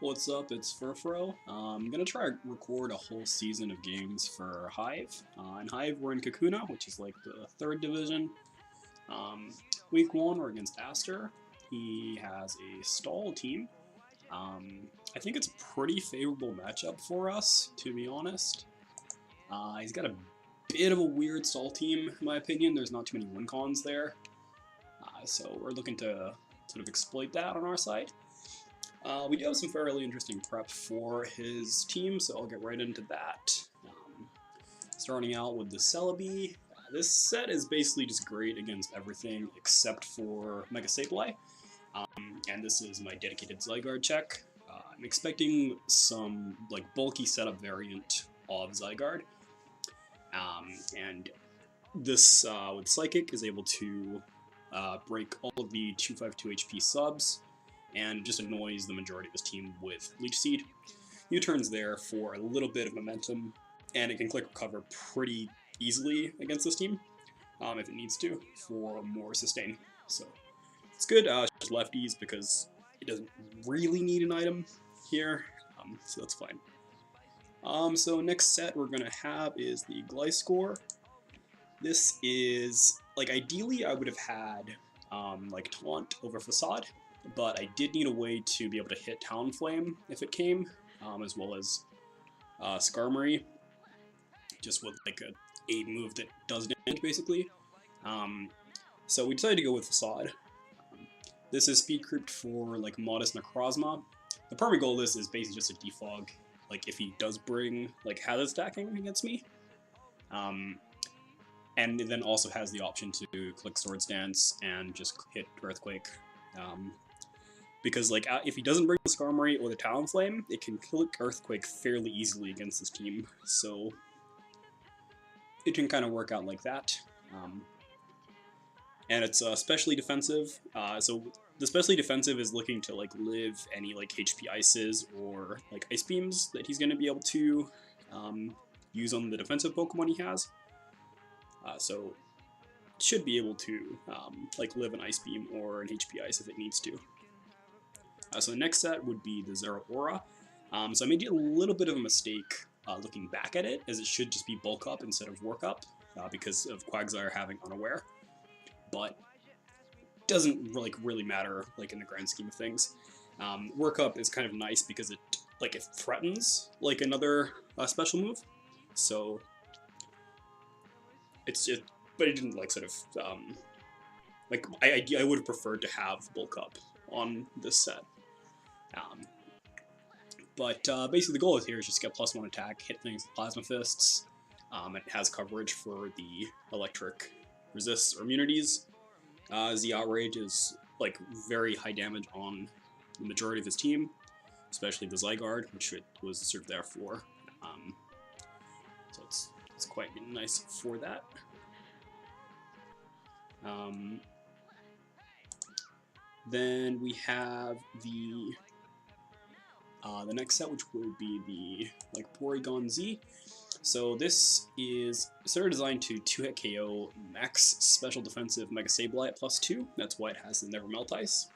What's up? It's Furfrou. I'm gonna try to record a whole season of games for Hive. In Hive, we're in Kakuna, which is like the 3rd division. Week 1, we're against Aster. He has a stall team. I think it's a pretty favorable matchup for us, to be honest. He's got a bit of a weird stall team, in my opinion. There's not too many win cons there. So we're looking to sort of exploit that on our side. We do have some fairly interesting prep for his team, so I'll get right into that. Starting out with the Celebi. This set is basically just great against everything except for Mega Sableye. And this is my dedicated Zygarde check. I'm expecting some like bulky setup variant of Zygarde. And this with Psychic is able to break all of the 252 HP subs and just annoys the majority of his team with Leech Seed. U-turns there for a little bit of momentum, and it can click recover pretty easily against this team, if it needs to, for more sustain. So it's good, just lefties, because it doesn't really need an item here, so that's fine. So next set we're going to have is the Gliscor. This is, like, ideally I would have had, like, Taunt over Facade, but I did need a way to be able to hit Talonflame if it came, as well as Skarmory, just with like a 8 move that does damage basically. So we decided to go with Facade. This is speed creeped for like Modest Necrozma. The primary goal of this is basically just a defog, like if he does bring like hazard stacking against me. And it then also has the option to click Swords Dance and just hit Earthquake. Because like if he doesn't bring the Skarmory or the Talonflame, it can click Earthquake fairly easily against this team, so it can kind of work out like that. And it's especially defensive, so the specially defensive is looking to like live any like HP Ices or like Ice Beams that he's going to be able to use on the defensive Pokemon he has. So it should be able to like live an Ice Beam or an HP Ice if it needs to. So the next set would be the Zeraora. So I made a little bit of a mistake looking back at it, as it should just be bulk up instead of work up, because of Quagsire having unaware. But it doesn't really matter like in the grand scheme of things. Work up is kind of nice because it threatens like another special move. So it's just, but it didn't like sort of like I would have preferred to have bulk up on this set. But basically the goal here is just get +1 attack, hit things with Plasma Fists. It has coverage for the electric resists or immunities. The Outrage is like very high damage on the majority of his team, especially the Zygarde, which it was sort of there for. So it's quite nice for that. Then we have the next set, which would be the like Porygon Z. So this is sort of designed to 2-hit KO max special defensive Mega Sableye at +2. That's why it has the Never Melt Ice.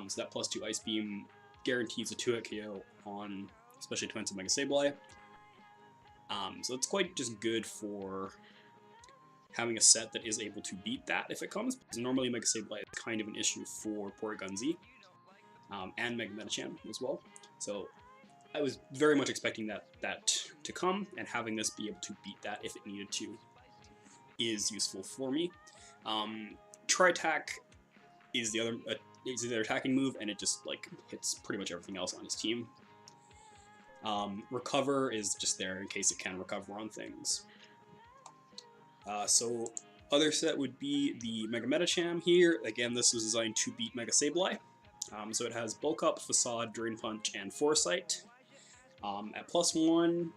So that +2 Ice Beam guarantees a 2-hit KO on especially defensive Mega Sableye. So it's quite just good for having a set that is able to beat that if it comes, because normally Mega Sableye is kind of an issue for Porygon Z, and Mega Medicham as well. So I was very much expecting that to come, and having this be able to beat that if it needed to is useful for me. Tri-Attack is the other attacking move, and it just like hits pretty much everything else on his team. Recover is just there in case it can recover on things. So other set would be the Mega Medicham here. Again, this was designed to beat Mega Sableye. So it has Bulk Up, Facade, Drain Punch, and Foresight. At +1,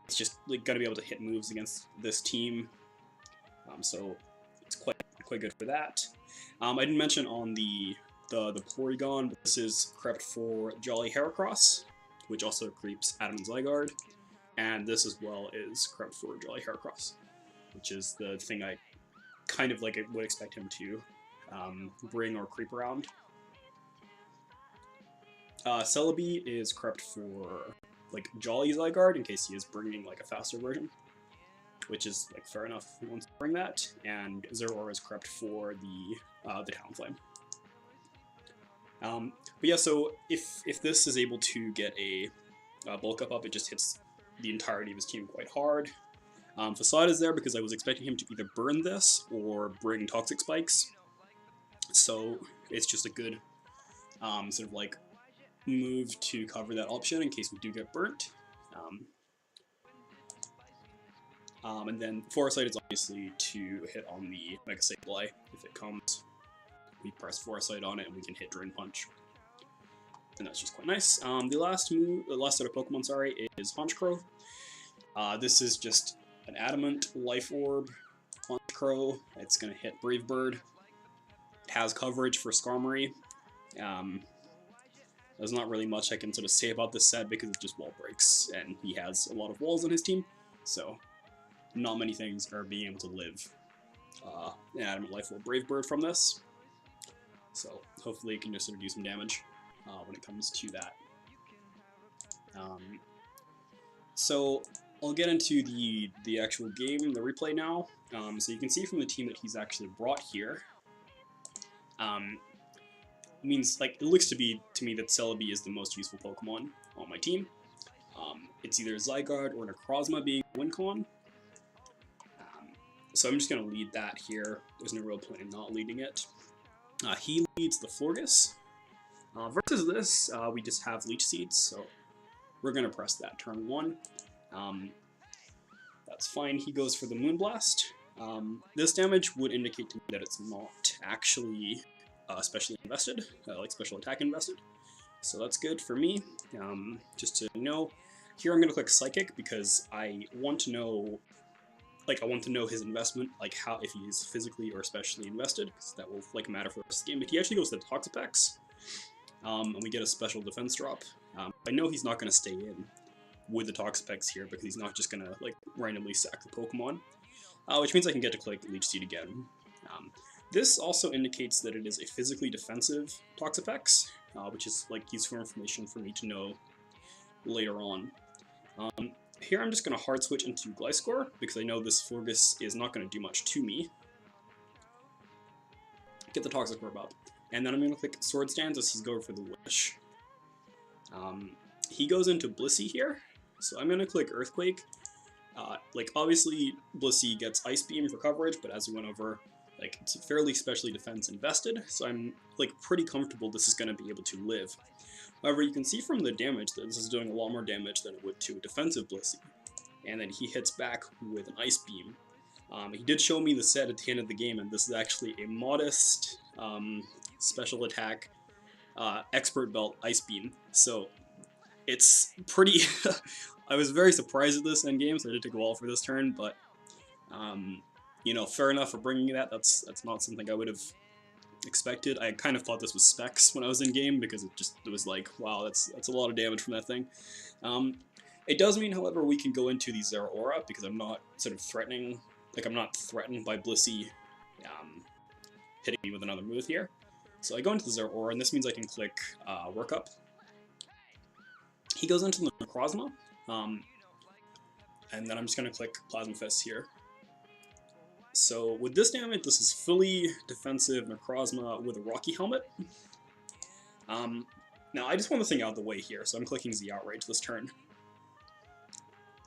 it's just like gonna be able to hit moves against this team. So it's quite good for that. I didn't mention on the Porygon, but this is crept for Jolly Heracross, which also creeps Adam and Zygarde, and this as well is crept for Jolly Heracross, which is the thing I kind of like would expect him to bring or creep around. Celebi is corrupt for like Jolly Zygarde in case he is bringing like a faster version, which is like fair enough if he wants to bring that. And Zeraora is corrupt for the Talonflame. But yeah, so if this is able to get a bulk up, it just hits the entirety of his team quite hard. Facade is there because I was expecting him to either burn this or bring Toxic Spikes. So it's just a good sort of like move to cover that option in case we do get burnt. And then Foresight is obviously to hit on the Mega Sableye if it comes. We press Foresight on it and we can hit Drain Punch. And that's just quite nice. The last set of Pokemon, sorry, is honchkrow. This is just an Adamant Life Orb honchkrow. It's going to hit Brave Bird. It has coverage for Skarmory. There's not really much I can sort of say about this set because it just wall breaks, and he has a lot of walls on his team, so not many things are being able to live an Adamant Life Orb Brave Bird from this. So hopefully it can just sort of do some damage when it comes to that. So I'll get into the actual game, the replay now. So you can see from the team that he's actually brought here. Means like it looks to me that Celebi is the most useful Pokemon on my team. It's either Zygarde or Necrozma being WinCon. So I'm just going to lead that here. There's no real point in not leading it. He leads the Florges. Versus this, we just have Leech Seeds, so we're going to press that turn 1. That's fine. He goes for the Moonblast. This damage would indicate to me that it's not actually specially invested, like special attack invested. So that's good for me. Just to know, here I'm going to click Psychic because I want to know, his investment, like how if he's physically or specially invested, because that will like matter for the rest of the game. But he actually goes to the Toxapex, and we get a special defense drop. I know he's not going to stay in with the Toxapex here because he's not just going to like randomly sack the Pokemon, which means I can get to click Leech Seed again. This also indicates that it is a physically defensive Toxapex, which is like useful information for me to know later on. Here I'm just going to hard switch into Gliscor because I know this Florges is not going to do much to me. Get the Toxic Orb up. And then I'm going to click Sword Stance as he's going for the Wish. He goes into Blissey here, so I'm going to click Earthquake. Like obviously Blissey gets Ice Beam for coverage, but as we went over, like it's fairly specially defense invested, so I'm like pretty comfortable this is going to be able to live. However, you can see from the damage that this is doing a lot more damage than it would to a defensive Blissey, and then he hits back with an Ice Beam. He did show me the set at the end of the game, and this is actually a modest special attack Expert Belt Ice Beam, so it's pretty... I was very surprised at this endgame, so I did take a while for this turn, but you know, fair enough for bringing that. That's not something I would have expected. I kind of thought this was specs when I was in game because it was like, wow, that's a lot of damage from that thing. It does mean, however, we can go into the Zeraora because I'm not sort of threatening, like I'm not threatened by Blissey hitting me with another move here. So I go into the Zeraora, and this means I can click Workup. He goes into the Necrozma, and then I'm just going to click Plasma Fist here. So with this damage, this is fully defensive Necrozma with a Rocky Helmet. Now I just want the thing out of the way here, so I'm clicking Z Outrage this turn.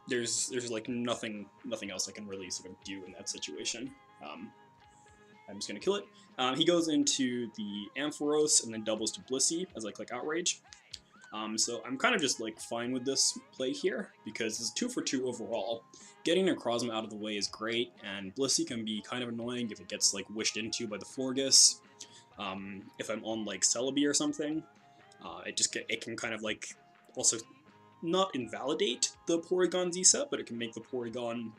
There's like nothing else I can really sort of do in that situation. I'm just gonna kill it. He goes into the Ampharos and then doubles to Blissey as I click Outrage. So I'm kind of just like fine with this play here because it's 2 for 2 overall. Getting Necrozma out of the way is great, and Blissey can be kind of annoying if it gets like wished into by the Florges. If I'm on like Celebi or something, it can kind of like also not invalidate the Porygon Z set, but it can make the Porygon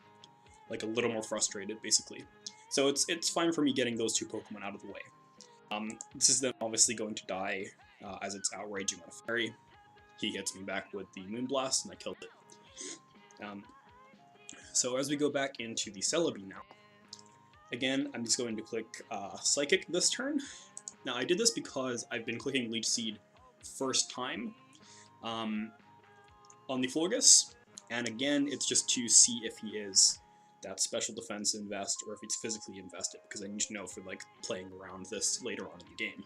like a little more frustrated basically. So it's fine for me getting those 2 Pokemon out of the way. This is then obviously going to die as it's outraging on a Fairy. He hits me back with the Moonblast and I killed it. So as we go back into the Celebi now, again I'm just going to click Psychic this turn. Now I did this because I've been clicking Leech Seed first time on the Florgus, and again, it's just to see if he is that special defense invest or if it's physically invested, because I need to know for like playing around this later on in the game.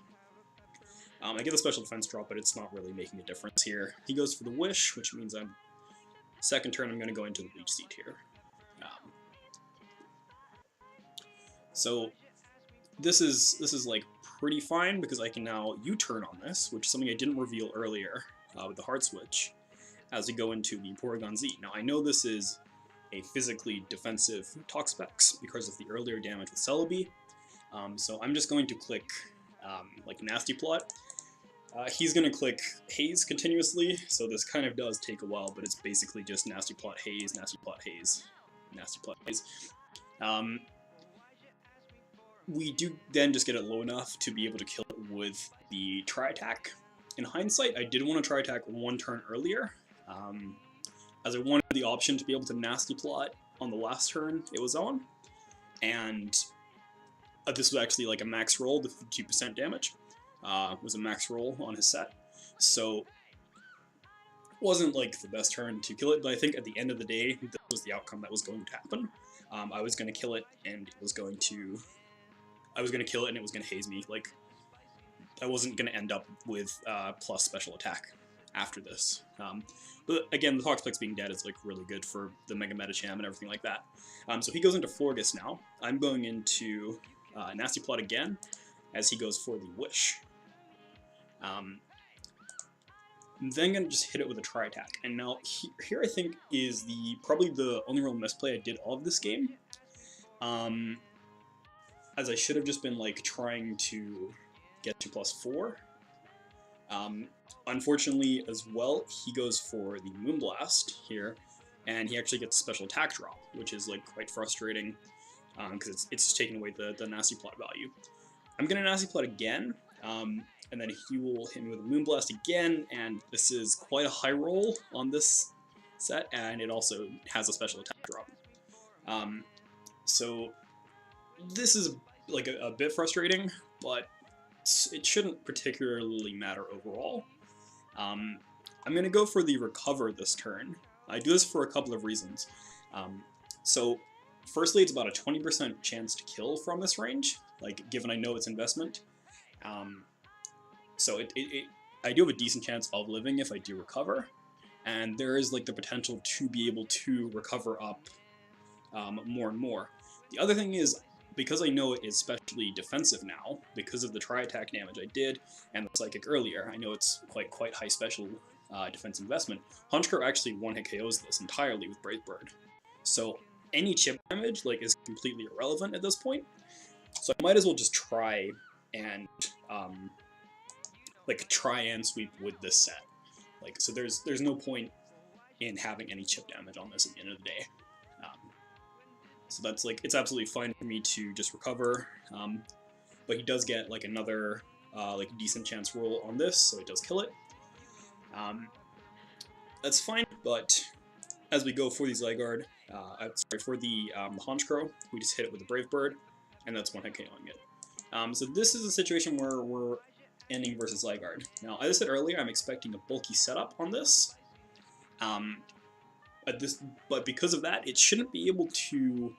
I get the special defense drop, but it's not really making a difference here. He goes for the Wish, which means second turn I'm going to go into the Leech Seed here. So this is like pretty fine, because I can now U-turn on this, which is something I didn't reveal earlier with the Heart Switch, as we go into the Porygon Z. Now I know this is a physically defensive Toxapex because of the earlier damage with Celebi, so I'm just going to click like Nasty Plot. He's going to click Haze continuously, so this kind of does take a while, but it's basically just Nasty Plot Haze, Nasty Plot Haze, Nasty Plot Haze. We do then just get it low enough to be able to kill it with the Tri-Attack. In hindsight, I did want to Tri-Attack one turn earlier, as I wanted the option to be able to Nasty Plot on the last turn it was on, and this was actually like a max roll, the 50% damage. Was a max roll on his set, so wasn't like the best turn to kill it, but I think at the end of the day, this was the outcome that was going to happen. I was going to kill it, and it was going to... I was going to kill it, and it was going to haze me. Like, I wasn't going to end up with plus special attack after this. But again, the Toxapex being dead is like really good for the Mega Metacham and everything like that. So he goes into Florgus now. I'm going into Nasty Plot again, as he goes for the Wish. I'm then going to just hit it with a Tri-Attack. And now, here I think is probably the only real misplay I did all of this game. As I should have just been like trying to get to +4. Unfortunately, as well, he goes for the Moonblast here, and he actually gets a special attack drop, which is like quite frustrating, because it's taking away the Nasty Plot value. I'm going to Nasty Plot again, and then he will hit me with a Moonblast again, and this is quite a high roll on this set, and it also has a special attack drop. So this is like a bit frustrating, but it shouldn't particularly matter overall. I'm going to go for the Recover this turn. I do this for a couple of reasons. So firstly, it's about a 20% chance to kill from this range, like given I know its investment. So I do have a decent chance of living if I do Recover, and there is like the potential to be able to recover up more and more. The other thing is, because I know it is specially defensive now, because of the Tri-Attack damage I did, and the Psychic earlier, I know it's quite high special defense investment. honchkrow actually one-hit KOs this entirely with Brave Bird. So any chip damage like is completely irrelevant at this point. So I might as well just try and sweep with this set. Like, so there's no point in having any chip damage on this at the end of the day. So that's like, it's absolutely fine for me to just recover, but he does get like another like decent chance roll on this, so it does kill it. That's fine, but as we go for the Zygarde, for the honchkrow, we just hit it with the Brave Bird, and that's one hit KOing it. So this is a situation where we're ending versus Zygarde. Now, as I said earlier, I'm expecting a bulky setup on this. But because of that, it shouldn't be able to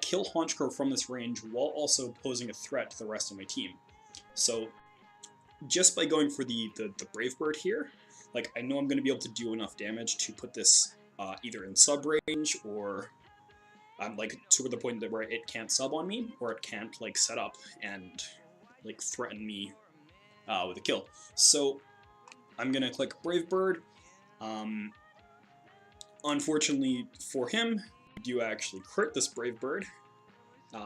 kill honchkrow from this range while also posing a threat to the rest of my team. So just by going for the Brave Bird here, like, I know I'm going to be able to do enough damage to put this either in sub range, or like to the point where it can't sub on me, or it can't like set up and like threaten me with a kill. So I'm going to click Brave Bird. Unfortunately for him, we do actually crit this Brave Bird.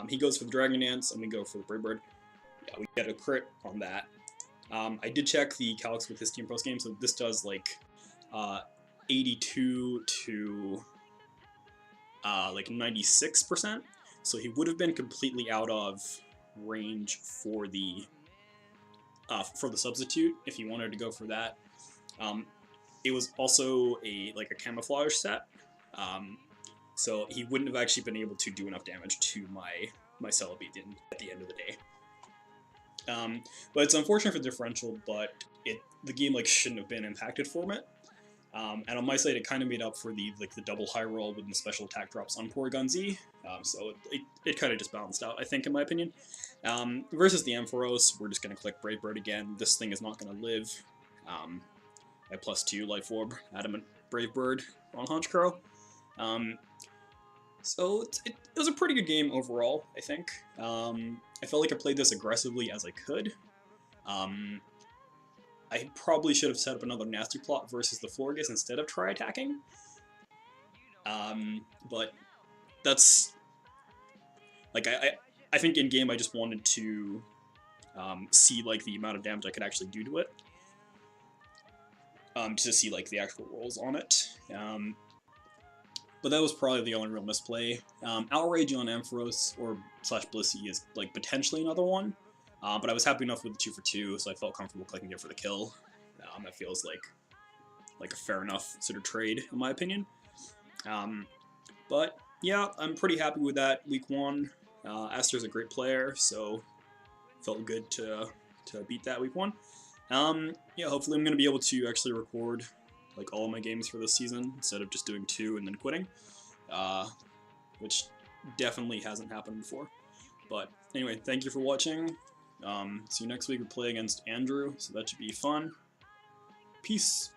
He goes for the Dragon Dance, and we go for the Brave Bird. Yeah, we get a crit on that. I did check the calcs with his team post game, so this does like 82 to like 96%. So he would have been completely out of range for the substitute if he wanted to go for that. It was also a camouflage set, so he wouldn't have actually been able to do enough damage to my Celebi at the end of the day. But it's unfortunate for differential, but the game like shouldn't have been impacted from it. And on my side, it kind of made up for the double high roll with the special attack drops on Porygon Z. So it kind of just balanced out, I think, in my opinion. Versus the Ampharos, we're just going to click Brave Bird again. This thing is not going to live. At +2 Life Orb, Adamant Brave Bird on honchkrow. So it was a pretty good game overall, I think. I felt like I played this aggressively as I could. I probably should have set up another nasty plot versus the Florges instead of try attacking. But that's like I think in game I just wanted to see like the amount of damage I could actually do to it. To see like the actual rolls on it. But that was probably the only real misplay. Outrage on Ampharos or /Blissey is like potentially another one. But I was happy enough with the 2 for 2, so I felt comfortable clicking it for the kill. That feels like a fair enough sort of trade, in my opinion. But yeah, I'm pretty happy with that week 1. AsterJ's a great player, so felt good to beat that week 1. Yeah, hopefully I'm going to be able to actually record like all of my games for this season instead of just doing 2 and then quitting, which definitely hasn't happened before. But anyway, thank you for watching. See you next week. We play against Andrew, so that should be fun. Peace.